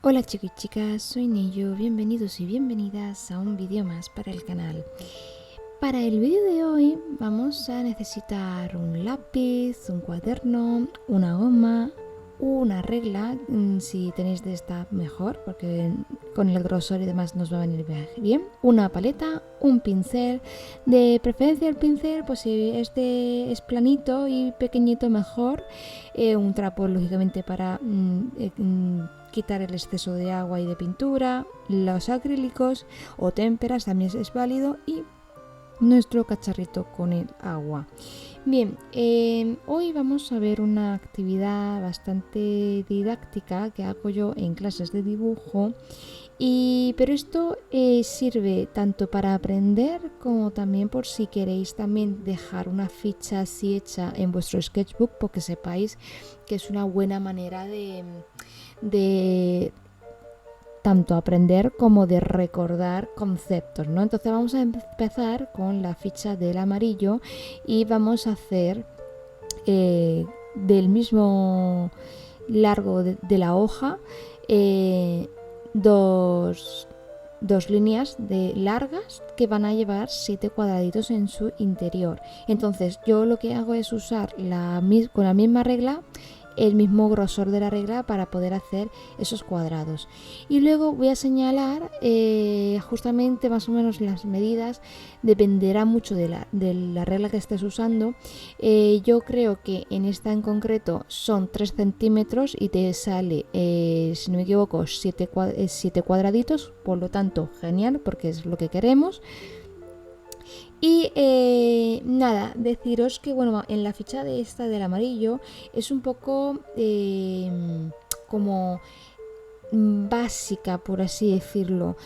Hola chicos y chicas, soy Neyo, bienvenidos y bienvenidas a un vídeo más para el canal. Para el vídeo de hoy vamos a necesitar un lápiz, un cuaderno, una goma, una regla, si tenéis de esta mejor, porque con el grosor y demás nos va a venir bien, una paleta, un pincel, de preferencia el pincel, pues si este es planito y pequeñito mejor, un trapo lógicamente para quitar el exceso de agua y de pintura, los acrílicos o témperas también es válido y nuestro cacharrito con el agua. Bien, hoy vamos a ver una actividad bastante didáctica que hago yo en clases de dibujo, pero esto sirve tanto para aprender como también por si queréis también dejar una ficha así hecha en vuestro sketchbook, porque sepáis que es una buena manera de tanto aprender como de recordar conceptos, ¿no? Entonces vamos a empezar con la ficha del amarillo y vamos a hacer del mismo largo de la hoja dos líneas largas que van a llevar 7 cuadraditos en su interior. Entonces yo lo que hago es usar con la misma regla el mismo grosor de la regla para poder hacer esos cuadrados, y luego voy a señalar justamente más o menos las medidas. Dependerá mucho de la regla que estés usando. Yo creo que en esta en concreto son 3 centímetros y te sale, si no me equivoco, 7 cuadraditos, por lo tanto genial porque es lo que queremos. Y nada, deciros que bueno, en la ficha de esta del amarillo es un poco como básica, por así decirlo.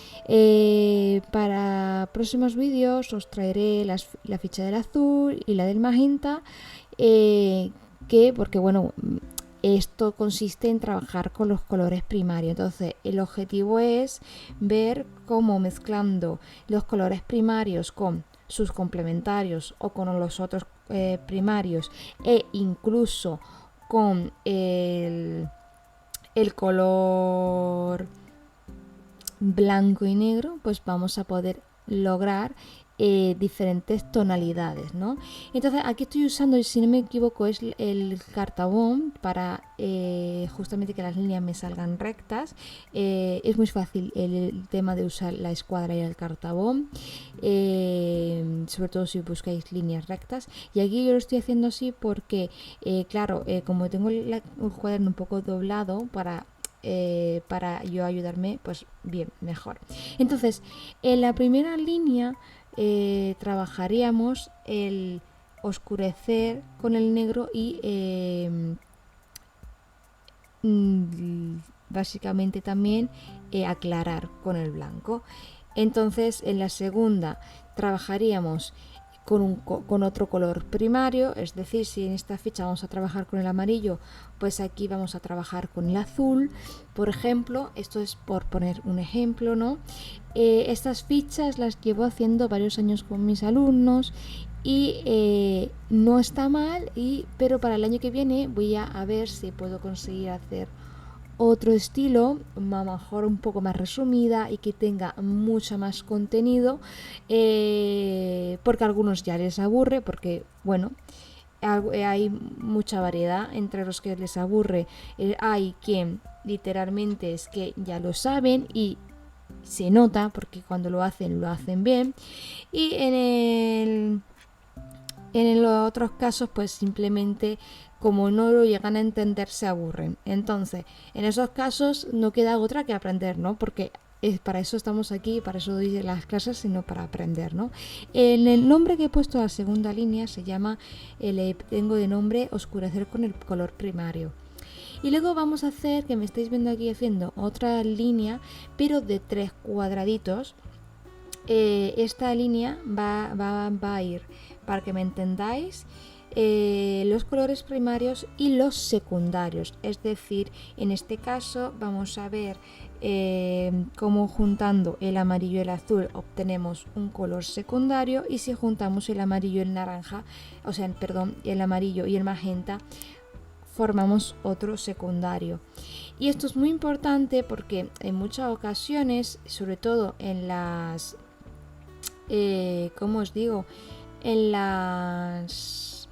Para próximos vídeos os traeré la ficha del azul y la del magenta, porque bueno, esto consiste en trabajar con los colores primarios. Entonces el objetivo es ver cómo mezclando los colores primarios con sus complementarios o con los otros primarios, e incluso con el color blanco y negro, pues vamos a poder lograr diferentes tonalidades, ¿no? Entonces aquí estoy usando, si no me equivoco, es el cartabón para justamente que las líneas me salgan rectas. Es muy fácil el tema de usar la escuadra y el cartabón, sobre todo si buscáis líneas rectas. Y aquí yo lo estoy haciendo así porque claro, como tengo el cuaderno un poco doblado para yo ayudarme, pues bien, mejor. Entonces, en la primera línea trabajaríamos el oscurecer con el negro y básicamente también aclarar con el blanco. Entonces, en la segunda trabajaríamos con otro color primario, es decir, si en esta ficha vamos a trabajar con el amarillo, pues aquí vamos a trabajar con el azul, por ejemplo. Esto es por poner un ejemplo, ¿no? Estas fichas las llevo haciendo varios años con mis alumnos y no está mal, pero para el año que viene voy a ver si puedo conseguir hacer otro estilo, a lo mejor un poco más resumida y que tenga mucho más contenido, porque a algunos ya les aburre, porque bueno, hay mucha variedad entre los que les aburre. Hay quien literalmente es que ya lo saben y se nota porque cuando lo hacen bien, y en los otros casos pues simplemente como no lo llegan a entender se aburren. Entonces en esos casos no queda otra que aprender, ¿no? Porque para eso estamos aquí, para eso doy las clases, sino para aprender, ¿no? El nombre que he puesto a la segunda línea se llama, le tengo de nombre oscurecer con el color primario. Y luego vamos a hacer, que me estáis viendo aquí haciendo otra línea, pero de 3 cuadraditos. Esta línea va a ir, para que me entendáis, los colores primarios y los secundarios. Es decir, en este caso vamos a ver cómo juntando el amarillo y el azul obtenemos un color secundario, y si juntamos el amarillo y el naranja, o sea, perdón, el amarillo y el magenta, formamos otro secundario. Y esto es muy importante porque en muchas ocasiones, sobre todo en las, ¿cómo os digo? En los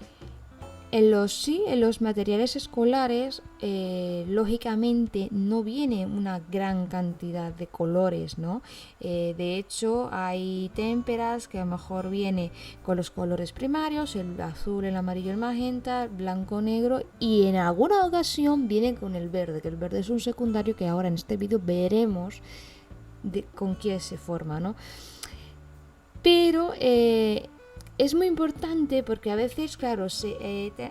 materiales escolares, lógicamente no viene una gran cantidad de colores, ¿no? De hecho, hay témperas que a lo mejor viene con los colores primarios, el azul, el amarillo, el magenta, el blanco, negro, y en alguna ocasión viene con el verde, que el verde es un secundario que ahora en este vídeo veremos con qué se forma, ¿no? Pero es muy importante porque a veces, claro,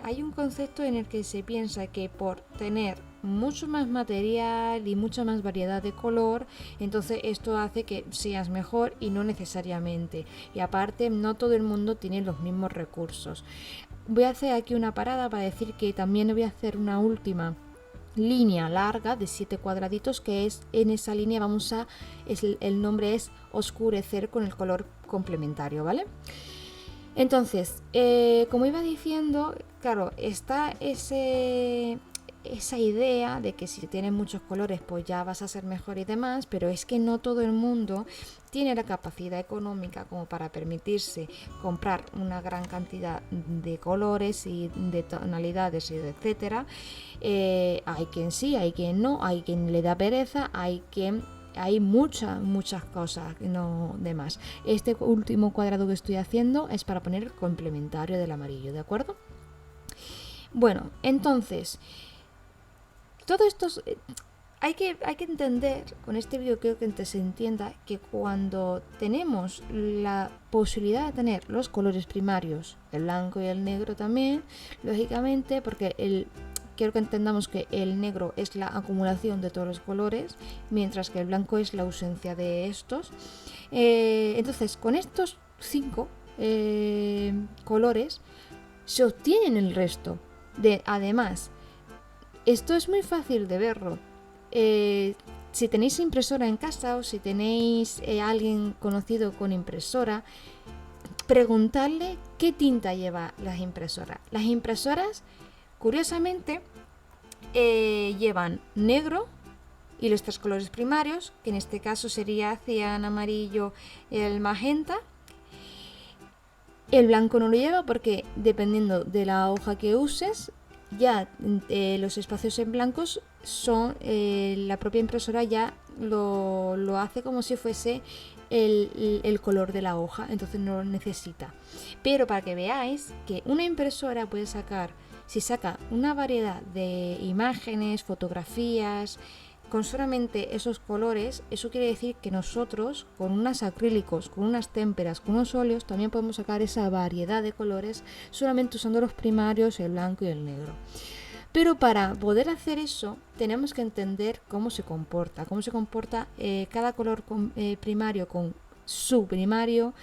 hay un concepto en el que se piensa que por tener mucho más material y mucha más variedad de color, entonces esto hace que seas mejor, y no necesariamente. Y aparte, no todo el mundo tiene los mismos recursos. Voy a hacer aquí una parada para decir que también voy a hacer una última línea larga de 7 cuadraditos, que es en esa línea el nombre es oscurecer con el color complementario, ¿vale? Entonces, como iba diciendo, claro, está esa idea de que si tienes muchos colores pues ya vas a ser mejor y demás, pero es que no todo el mundo tiene la capacidad económica como para permitirse comprar una gran cantidad de colores y de tonalidades y etcétera. Hay quien sí, hay quien no, hay quien le da pereza, hay muchas cosas, no de más. Este último cuadrado que estoy haciendo es para poner el complementario del amarillo, ¿de acuerdo? Bueno, entonces, todo esto hay que entender, con este vídeo creo que se entienda que cuando tenemos la posibilidad de tener los colores primarios, el blanco y el negro también, lógicamente, porque quiero que entendamos que el negro es la acumulación de todos los colores, mientras que el blanco es la ausencia de estos. Entonces, con estos 5 colores se obtienen el resto. Además, esto es muy fácil de verlo. Si tenéis impresora en casa o si tenéis alguien conocido con impresora, preguntarle qué tinta lleva las impresoras. Las impresoras, curiosamente, llevan negro y los 3 colores primarios, que en este caso sería cian, amarillo, el magenta. El blanco no lo lleva porque, dependiendo de la hoja que uses, ya los espacios en blancos son la propia impresora ya lo hace como si fuese el color de la hoja, entonces no lo necesita. Pero para que veáis que una impresora puede sacar, si saca una variedad de imágenes, fotografías, con solamente esos colores, eso quiere decir que nosotros, con unos acrílicos, con unas témperas, con unos óleos, también podemos sacar esa variedad de colores solamente usando los primarios, el blanco y el negro. Pero para poder hacer eso, tenemos que entender cómo se comporta cada color primario con su primario,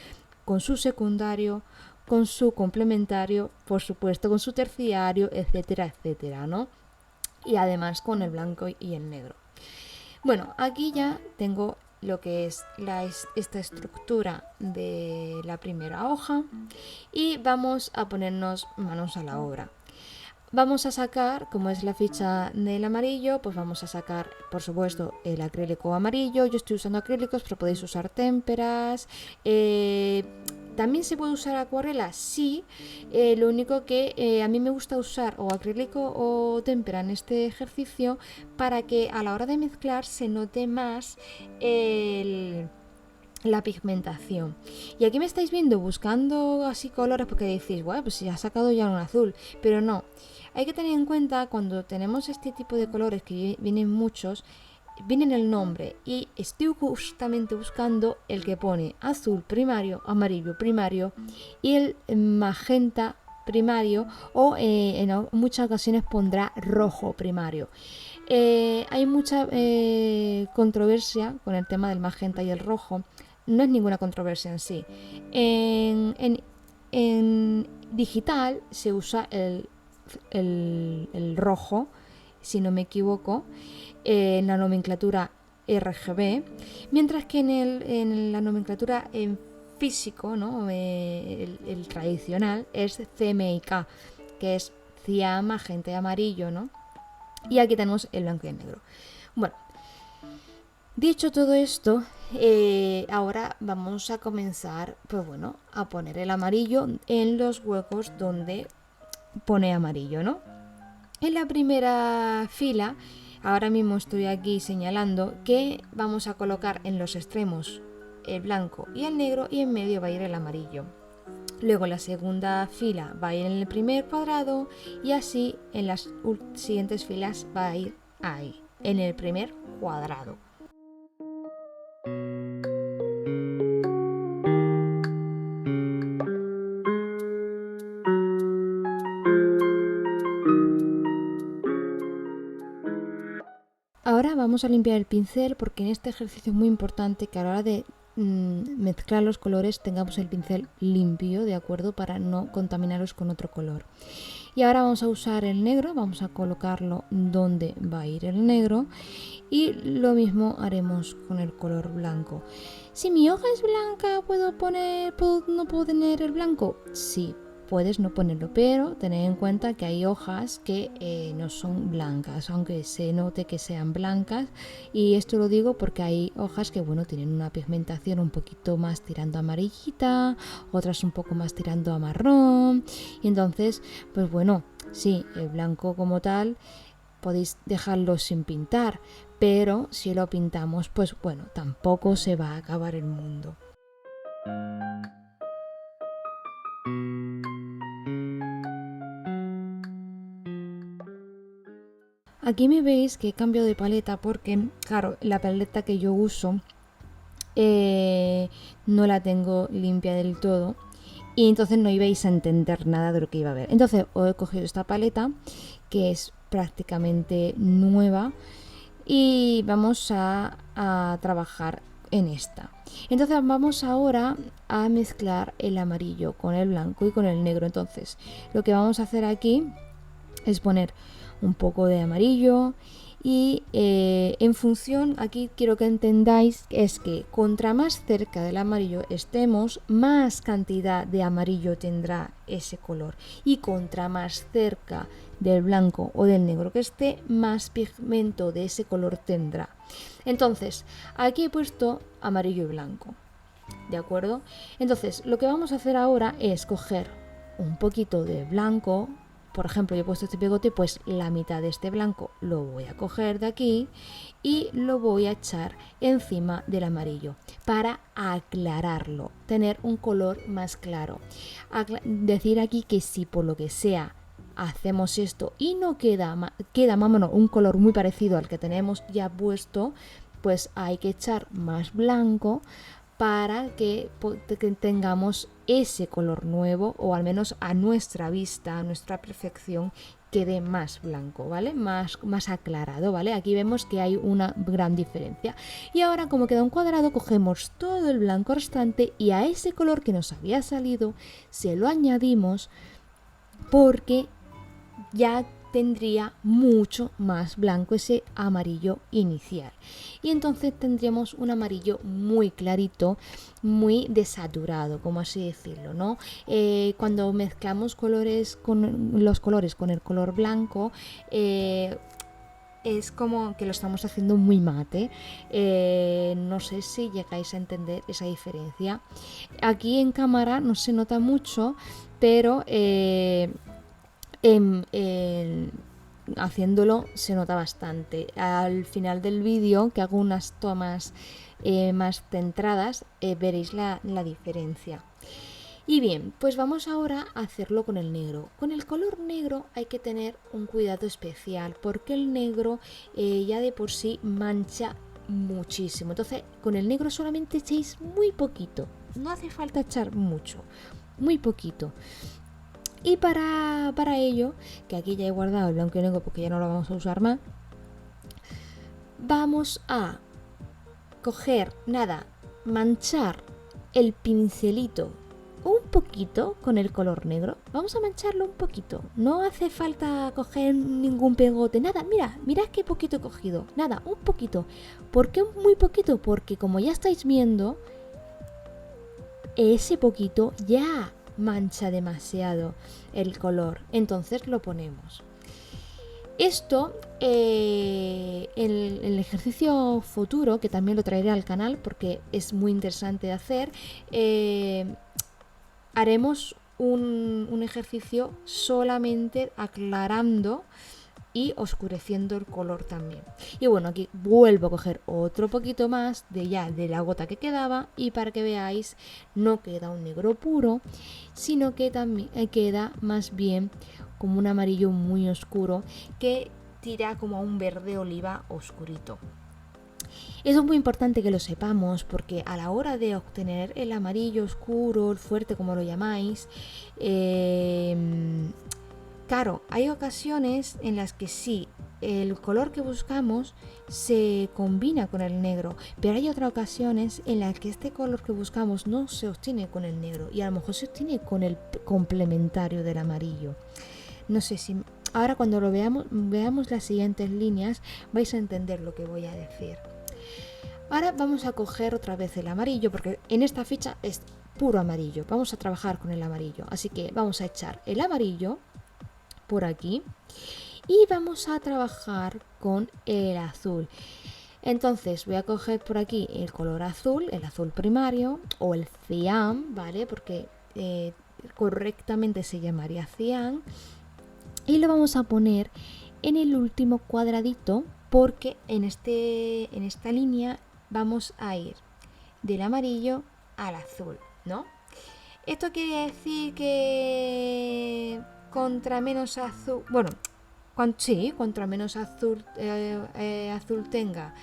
con su secundario, con su complementario, por supuesto con su terciario, etcétera, etcétera, ¿no? Y además con el blanco y el negro. Bueno, aquí ya tengo lo que es esta estructura de la primera hoja y vamos a ponernos manos a la obra. Vamos a sacar, como es la ficha del amarillo, pues vamos a sacar, por supuesto, el acrílico amarillo. Yo estoy usando acrílicos, pero podéis usar témperas. ¿También se puede usar acuarela? Sí, lo único que a mí me gusta usar o acrílico o témpera en este ejercicio para que a la hora de mezclar se note más la pigmentación. Y aquí me estáis viendo buscando así colores porque decís, bueno, pues si ha sacado ya un azul, pero no. Hay que tener en cuenta cuando tenemos este tipo de colores que vienen muchos, viene en el nombre y estoy justamente buscando el que pone azul primario, amarillo primario y el magenta primario, o en muchas ocasiones pondrá rojo primario. Hay mucha controversia con el tema del magenta y el rojo. No es ninguna controversia en sí. En digital se usa el rojo, si no me equivoco, en la nomenclatura RGB, mientras que en la nomenclatura en físico, ¿no? El tradicional es CMYK, que es cian, magenta y amarillo, ¿no? Y aquí tenemos el blanco y el negro. Bueno, dicho todo esto, ahora vamos a comenzar, pues bueno, a poner el amarillo en los huecos donde pone amarillo, ¿no? En la primera fila, ahora mismo estoy aquí señalando que vamos a colocar en los extremos el blanco y el negro y en medio va a ir el amarillo. Luego la segunda fila va a ir en el primer cuadrado y así en las siguientes filas va a ir ahí, en el primer cuadrado. Ahora vamos a limpiar el pincel porque en este ejercicio es muy importante que a la hora de mezclar los colores tengamos el pincel limpio, ¿de acuerdo? Para no contaminarlos con otro color. Y ahora vamos a usar el negro, vamos a colocarlo donde va a ir el negro y lo mismo haremos con el color blanco. Si mi hoja es blanca, ¿no puedo tener el blanco? Sí, puedes no ponerlo, pero tened en cuenta que hay hojas que no son blancas, aunque se note que sean blancas, y esto lo digo porque hay hojas que bueno, tienen una pigmentación un poquito más tirando a amarillita, otras un poco más tirando a marrón, y entonces pues bueno, sí, el blanco como tal podéis dejarlo sin pintar, pero si lo pintamos pues bueno, tampoco se va a acabar el mundo. Aquí me veis que he cambiado de paleta porque, claro, la paleta que yo uso no la tengo limpia del todo y entonces no ibais a entender nada de lo que iba a ver. Entonces os he cogido esta paleta que es prácticamente nueva y vamos a trabajar en esta. Entonces vamos ahora a mezclar el amarillo con el blanco y con el negro. Entonces lo que vamos a hacer aquí es poner un poco de amarillo y en función, aquí quiero que entendáis, es que contra más cerca del amarillo estemos, más cantidad de amarillo tendrá ese color, y contra más cerca del blanco o del negro que esté, más pigmento de ese color tendrá. Entonces aquí he puesto amarillo y blanco, ¿de acuerdo? Entonces lo que vamos a hacer ahora es coger un poquito de blanco. Por ejemplo, yo he puesto este pegote, pues la mitad de este blanco lo voy a coger de aquí y lo voy a echar encima del amarillo para aclararlo, tener un color más claro. Decir aquí que si por lo que sea hacemos esto y no queda vámonos, un color muy parecido al que tenemos ya puesto, pues hay que echar más blanco para que tengamos ese color nuevo, o al menos a nuestra vista, a nuestra percepción, quede más blanco, ¿vale? Más aclarado, ¿vale? Aquí vemos que hay una gran diferencia. Y ahora, como queda un cuadrado, cogemos todo el blanco restante y a ese color que nos había salido se lo añadimos porque ya tendría mucho más blanco ese amarillo inicial, y entonces tendríamos un amarillo muy clarito, muy desaturado, como así decirlo, ¿no? Cuando mezclamos los colores con el color blanco, es como que lo estamos haciendo muy mate. No sé si llegáis a entender esa diferencia. Aquí en cámara no se nota mucho, pero haciéndolo se nota bastante. Al final del vídeo, que hago unas tomas más centradas, veréis la diferencia. Y bien, pues vamos ahora a hacerlo con el negro. Con el color negro hay que tener un cuidado especial porque el negro ya de por sí mancha muchísimo. Entonces con el negro solamente echéis muy poquito, no hace falta echar mucho, muy poquito. Y para ello, que aquí ya he guardado el blanco y negro porque ya no lo vamos a usar más, vamos a coger, manchar el pincelito un poquito con el color negro. Vamos a mancharlo un poquito. No hace falta coger ningún pegote, nada. Mirad qué poquito he cogido. Nada, un poquito. ¿Por qué muy poquito? Porque como ya estáis viendo, ese poquito ya mancha demasiado el color. Entonces lo ponemos. Esto, el ejercicio futuro, que también lo traeré al canal porque es muy interesante de hacer, haremos un ejercicio solamente aclarando y oscureciendo el color también. Y bueno, aquí vuelvo a coger otro poquito más de la gota que quedaba, y para que veáis, no queda un negro puro, sino que también queda más bien como un amarillo muy oscuro que tira como a un verde oliva oscurito. Eso es muy importante que lo sepamos, porque a la hora de obtener el amarillo oscuro, el fuerte como lo llamáis, claro, hay ocasiones en las que sí, el color que buscamos se combina con el negro, pero hay otras ocasiones en las que este color que buscamos no se obtiene con el negro y a lo mejor se obtiene con el complementario del amarillo. No sé si ahora cuando lo veamos las siguientes líneas vais a entender lo que voy a decir. Ahora vamos a coger otra vez el amarillo, porque en esta ficha es puro amarillo. Vamos a trabajar con el amarillo, así que vamos a echar el amarillo por aquí y vamos a trabajar con el azul. Entonces voy a coger por aquí el color azul, el azul primario o el cian, ¿vale? Porque correctamente se llamaría cian, y lo vamos a poner en el último cuadradito, porque en esta línea vamos a ir del amarillo al azul, ¿no? Esto quiere decir que contra menos azul, bueno, contra menos azul, azul tenga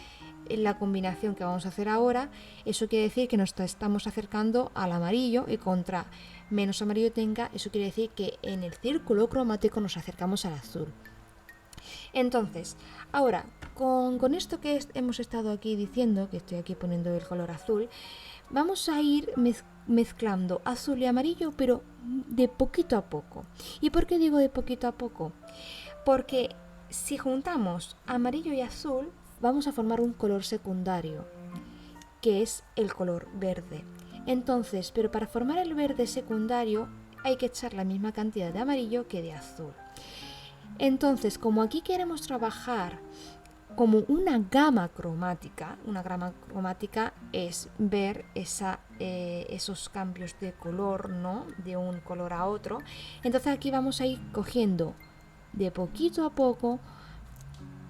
la combinación que vamos a hacer ahora, eso quiere decir que nos estamos acercando al amarillo, y contra menos amarillo tenga, eso quiere decir que en el círculo cromático nos acercamos al azul. Entonces, ahora, con esto que hemos estado aquí diciendo, que estoy aquí poniendo el color azul, vamos a ir mezclando azul y amarillo, pero de poquito a poco. ¿Y por qué digo de poquito a poco? Porque si juntamos amarillo y azul, vamos a formar un color secundario, que es el color verde. Entonces, pero para formar el verde secundario hay que echar la misma cantidad de amarillo que de azul. Entonces, como aquí queremos trabajar como una gama cromática es ver esos cambios de color, ¿no? De un color a otro. Entonces aquí vamos a ir cogiendo de poquito a poco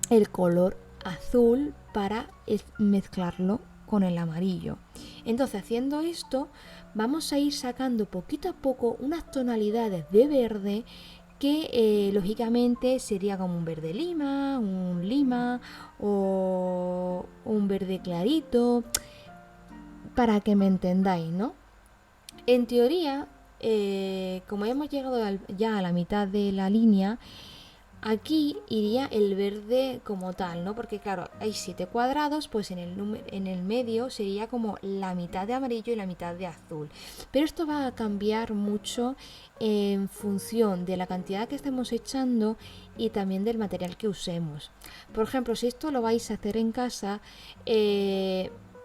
el color azul para mezclarlo con el amarillo. Entonces, haciendo esto, vamos a ir sacando poquito a poco unas tonalidades de verde que lógicamente sería como un verde lima, un lima o un verde clarito, para que me entendáis, ¿no? En teoría, como hemos llegado ya a la mitad de la línea, aquí iría el verde como tal, ¿no? Porque claro, hay 7 cuadrados, pues en el medio sería como la mitad de amarillo y la mitad de azul. Pero esto va a cambiar mucho en función de la cantidad que estemos echando y también del material que usemos. Por ejemplo, si esto lo vais a hacer en casa,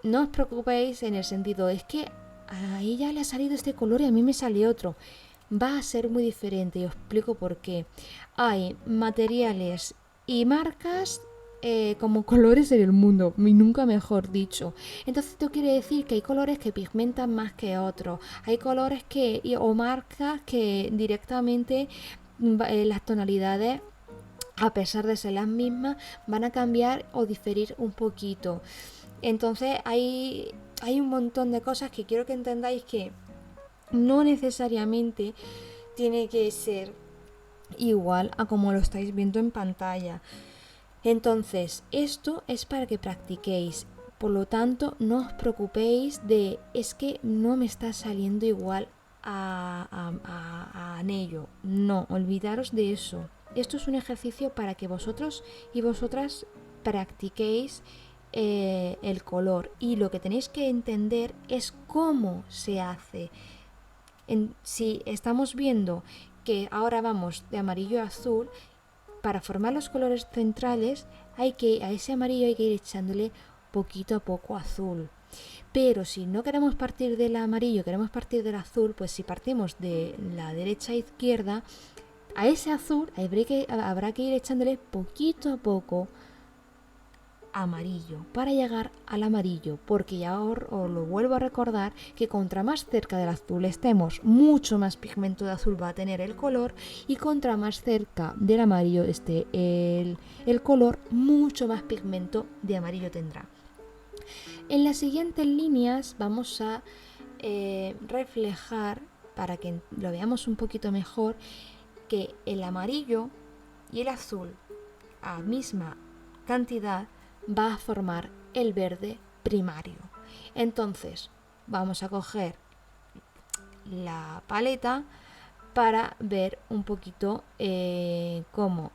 no os preocupéis en el sentido, es que a ella le ha salido este color y a mí me sale otro. Va a ser muy diferente, y os explico por qué. Hay materiales y marcas como colores en el mundo, y nunca mejor dicho. Entonces esto quiere decir que hay colores que pigmentan más que otros. Hay colores o marcas que directamente las tonalidades, a pesar de ser las mismas, van a cambiar o diferir un poquito. Entonces hay un montón de cosas que quiero que entendáis, que no necesariamente tiene que ser igual a como lo estáis viendo en pantalla. Entonces, esto es para que practiquéis. Por lo tanto, no os preocupéis de es que no me está saliendo igual a Nello. No, olvidaros de eso. Esto es un ejercicio para que vosotros y vosotras practiquéis el color, y lo que tenéis que entender es cómo se hace. Si estamos viendo que ahora vamos de amarillo a azul, para formar los colores centrales a ese amarillo hay que ir echándole poquito a poco azul. Pero si no queremos partir del amarillo, queremos partir del azul, pues si partimos de la derecha a izquierda, a ese azul habrá que ir echándole poquito a poco amarillo para llegar al amarillo, porque ya os lo vuelvo a recordar que contra más cerca del azul estemos, mucho más pigmento de azul va a tener el color, y contra más cerca del amarillo esté el color, mucho más pigmento de amarillo tendrá. En las siguientes líneas vamos a reflejar, para que lo veamos un poquito mejor, que el amarillo y el azul a misma cantidad va a formar el verde primario. Entonces vamos a coger la paleta para ver un poquito cómo,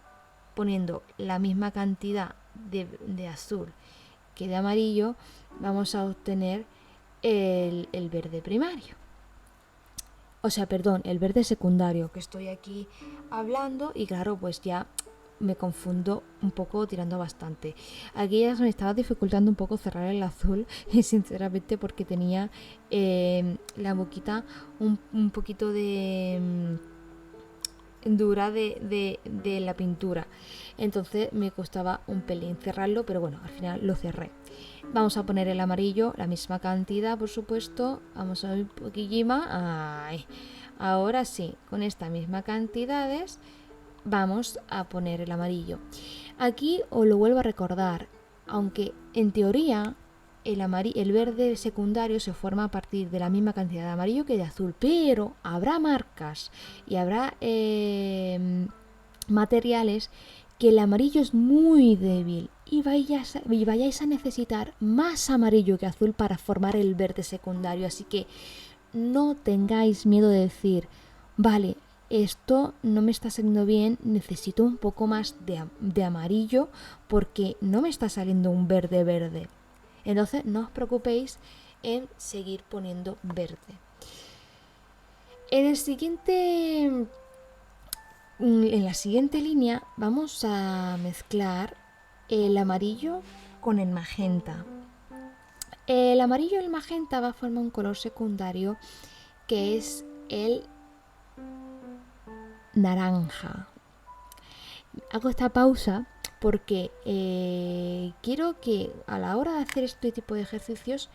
poniendo la misma cantidad de azul que de amarillo, vamos a obtener el verde primario. O sea, perdón, el verde secundario, que estoy aquí hablando y claro, pues ya me confundo un poco tirando bastante. Aquí ya se me estaba dificultando un poco cerrar el azul, sinceramente, porque tenía la boquita un poquito de dura de la pintura. Entonces me costaba un pelín cerrarlo, pero bueno, al final lo cerré. Vamos a poner el amarillo, la misma cantidad, por supuesto. Vamos a ver un poquillo más. Ay. Ahora sí, con estas mismas cantidades vamos a poner el amarillo. Aquí os lo vuelvo a recordar, aunque en teoría el verde secundario se forma a partir de la misma cantidad de amarillo que de azul, pero habrá marcas y habrá materiales que el amarillo es muy débil y vayáis a necesitar más amarillo que azul para formar el verde secundario. Así que no tengáis miedo de decir, vale, esto no me está saliendo bien, necesito un poco más de amarillo porque no me está saliendo un verde verde. Entonces no os preocupéis en seguir poniendo verde. En la siguiente línea vamos a mezclar el amarillo con el magenta. El amarillo y el magenta va a formar un color secundario que es el naranja. Hago esta pausa porque quiero que a la hora de hacer este tipo de ejercicios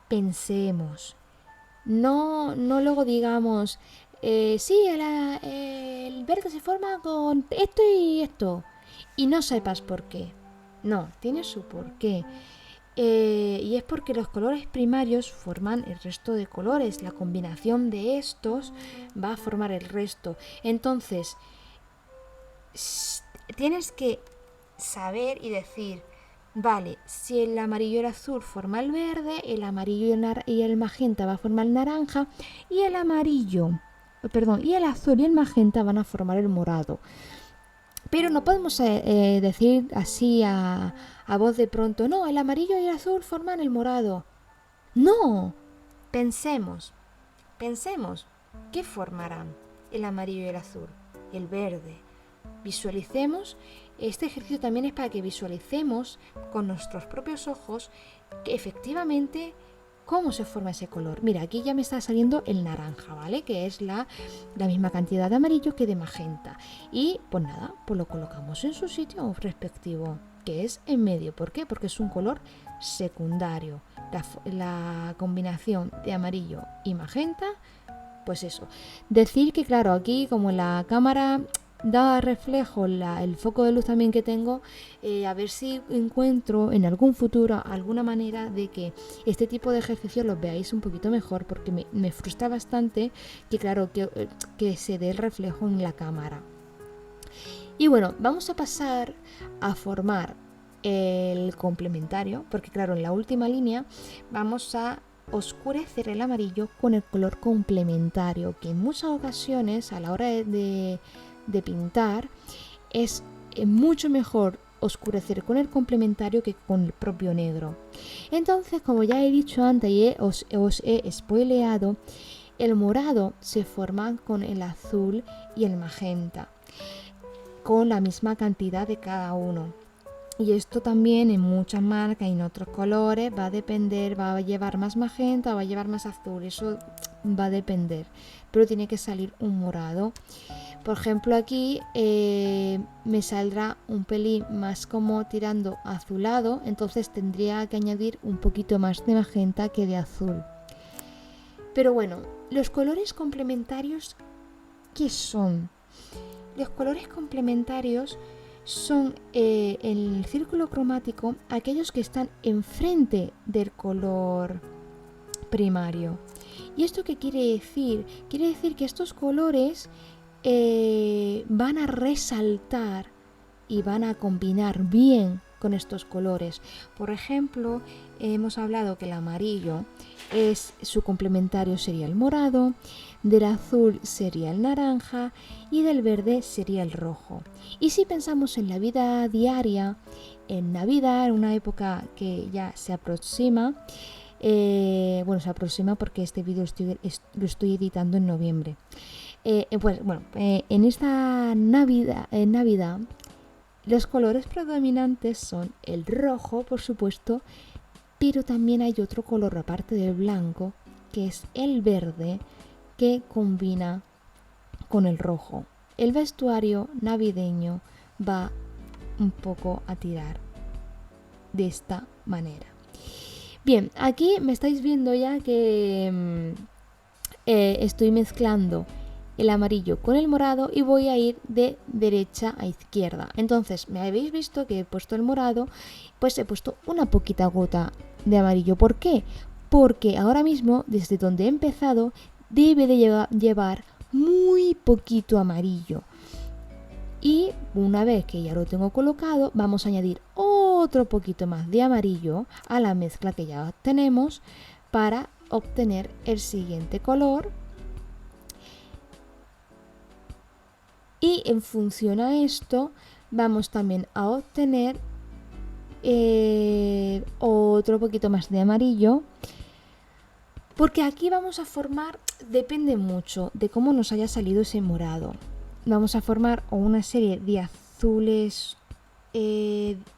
pensemos. No luego digamos, sí, el verde se forma con esto y esto, y no sepas por qué. No, tiene su porqué. Y es porque los colores primarios forman el resto de colores. La combinación de estos va a formar el resto. Entonces, tienes que saber y decir, vale, si el amarillo y el azul forma el verde, el amarillo y el magenta va a formar el naranja, y el azul y el magenta van a formar el morado. Pero no podemos decir así a voz de pronto, no, el amarillo y el azul forman el morado. No, pensemos, ¿qué formarán el amarillo y el azul? El verde. Visualicemos, este ejercicio también es para que visualicemos con nuestros propios ojos que efectivamente cómo se forma ese color. Mira, aquí ya me está saliendo el naranja, ¿vale? Que es la misma cantidad de amarillo que de magenta. Y pues nada, pues lo colocamos en su sitio respectivo, que es en medio. ¿Por qué? Porque es un color secundario. La combinación de amarillo y magenta, pues eso. Decir que claro, aquí como en la cámara da reflejo el foco de luz también que tengo, a ver si encuentro en algún futuro alguna manera de que este tipo de ejercicios los veáis un poquito mejor, porque me frustra bastante que claro que se dé el reflejo en la cámara. Y bueno, vamos a pasar a formar el complementario, porque claro, en la última línea vamos a oscurecer el amarillo con el color complementario, que en muchas ocasiones a la hora de pintar es mucho mejor oscurecer con el complementario que con el propio negro. Entonces, como ya he dicho antes y os he spoileado, el morado se forma con el azul y el magenta, con la misma cantidad de cada uno. Y esto también en muchas marcas y en otros colores va a depender, va a llevar más magenta o va a llevar más azul, eso va a depender, pero tiene que salir un morado. Por ejemplo aquí me saldrá un pelín más como tirando azulado, entonces tendría que añadir un poquito más de magenta que de azul. Pero bueno, los colores complementarios, ¿qué son? Los colores complementarios son en el círculo cromático aquellos que están enfrente del color primario. ¿Y esto qué quiere decir? Quiere decir que estos colores van a resaltar y van a combinar bien con estos colores. Por ejemplo, hemos hablado que el amarillo su complementario sería el morado, del azul sería el naranja y del verde sería el rojo. Y si pensamos en la vida diaria, en Navidad, en una época que ya se aproxima, se aproxima porque este vídeo lo estoy editando en noviembre. En esta Navidad, los colores predominantes son el rojo, por supuesto, pero también hay otro color aparte del blanco, que es el verde, que combina con el rojo. El vestuario navideño va un poco a tirar de esta manera. Bien, aquí me estáis viendo ya que estoy mezclando el amarillo con el morado y voy a ir de derecha a izquierda. Entonces, me habéis visto que he puesto el morado, pues he puesto una poquita gota de amarillo. ¿Por qué? Porque ahora mismo, desde donde he empezado, debe de llevar muy poquito amarillo. Y una vez que ya lo tengo colocado, vamos a añadir otro poquito más de amarillo a la mezcla que ya tenemos para obtener el siguiente color. Y en función a esto vamos también a obtener otro poquito más de amarillo, porque aquí vamos a formar, depende mucho de cómo nos haya salido ese morado. Vamos a formar o una serie de azules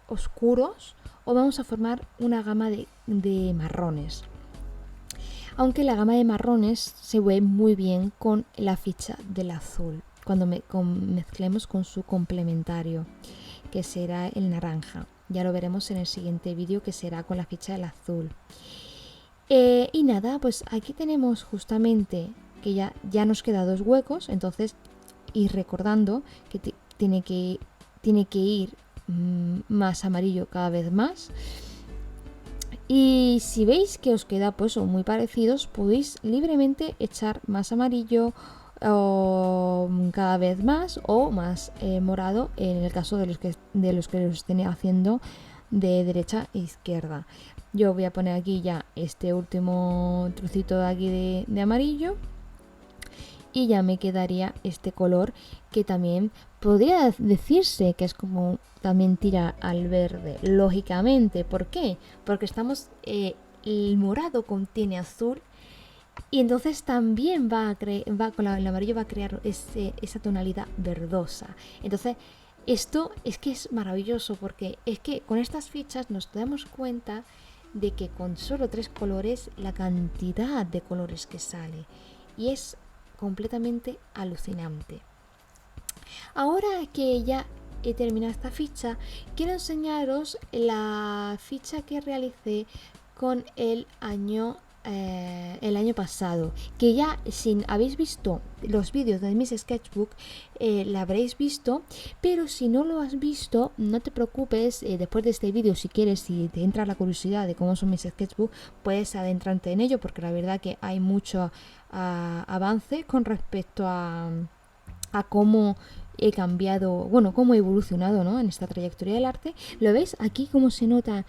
oscuros o vamos a formar una gama de marrones. Aunque la gama de marrones se ve muy bien con la ficha del azul, cuando mezclemos con su complementario, que será el naranja. Ya lo veremos en el siguiente vídeo, que será con la ficha del azul. Y nada, pues aquí tenemos justamente que ya nos queda 2 huecos, entonces ir recordando que tiene que ir más amarillo cada vez más. Y si veis que os queda pues muy parecidos, podéis libremente echar más amarillo o cada vez más o más morado en el caso de los que los estén haciendo de derecha e izquierda. Yo voy a poner aquí ya este último trocito de aquí de amarillo y ya me quedaría este color que también podría decirse que es como también tira al verde, lógicamente. ¿Por qué? Porque el morado contiene azul y entonces también con el amarillo va a crear esa tonalidad verdosa. Entonces esto es que es maravilloso, porque es que con estas fichas nos damos cuenta de que con solo 3 colores la cantidad de colores que sale, y es completamente alucinante. Ahora que ya he terminado esta ficha, quiero enseñaros la ficha que realicé con el año pasado, que ya si habéis visto los vídeos de mis sketchbook la habréis visto, pero si no lo has visto no te preocupes, después de este vídeo, si quieres, si te entra la curiosidad de cómo son mis sketchbook, puedes adentrarte en ello, porque la verdad que hay mucho avance con respecto a cómo he cambiado, bueno, cómo he evolucionado, ¿no?, en esta trayectoria del arte. ¿Lo veis aquí cómo se nota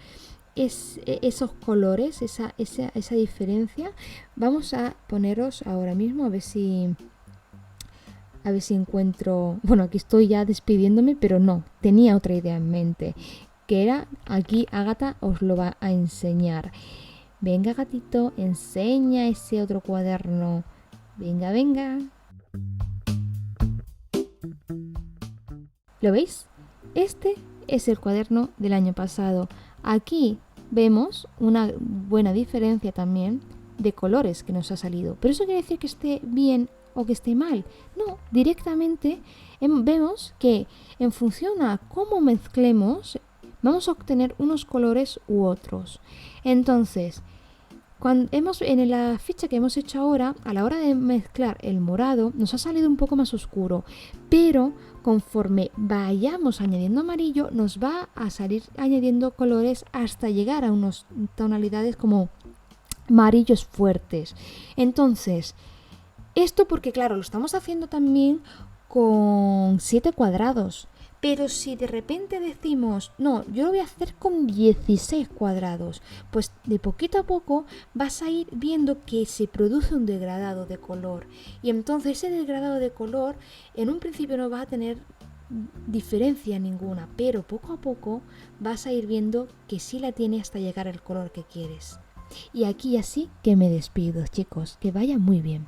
esos colores, esa diferencia? Vamos a poneros ahora mismo a ver si encuentro. Bueno, aquí estoy ya despidiéndome, pero no, tenía otra idea en mente, que era aquí. Ágata os lo va a enseñar. Venga, gatito, enseña ese otro cuaderno. Venga, venga. ¿Lo veis? Este es el cuaderno del año pasado. Aquí vemos una buena diferencia también de colores que nos ha salido. Pero eso quiere decir que esté bien o que esté mal. No, directamente vemos que en función a cómo mezclemos, vamos a obtener unos colores u otros. Entonces, en la ficha que hemos hecho ahora, a la hora de mezclar el morado, nos ha salido un poco más oscuro, pero conforme vayamos añadiendo amarillo, nos va a salir añadiendo colores hasta llegar a unas tonalidades como amarillos fuertes. Entonces, esto porque claro, lo estamos haciendo también con 7 cuadrados. Pero si de repente decimos, no, yo lo voy a hacer con 16 cuadrados, pues de poquito a poco vas a ir viendo que se produce un degradado de color. Y entonces ese degradado de color en un principio no va a tener diferencia ninguna, pero poco a poco vas a ir viendo que sí la tiene hasta llegar al color que quieres. Y aquí así que me despido, chicos, que vaya muy bien.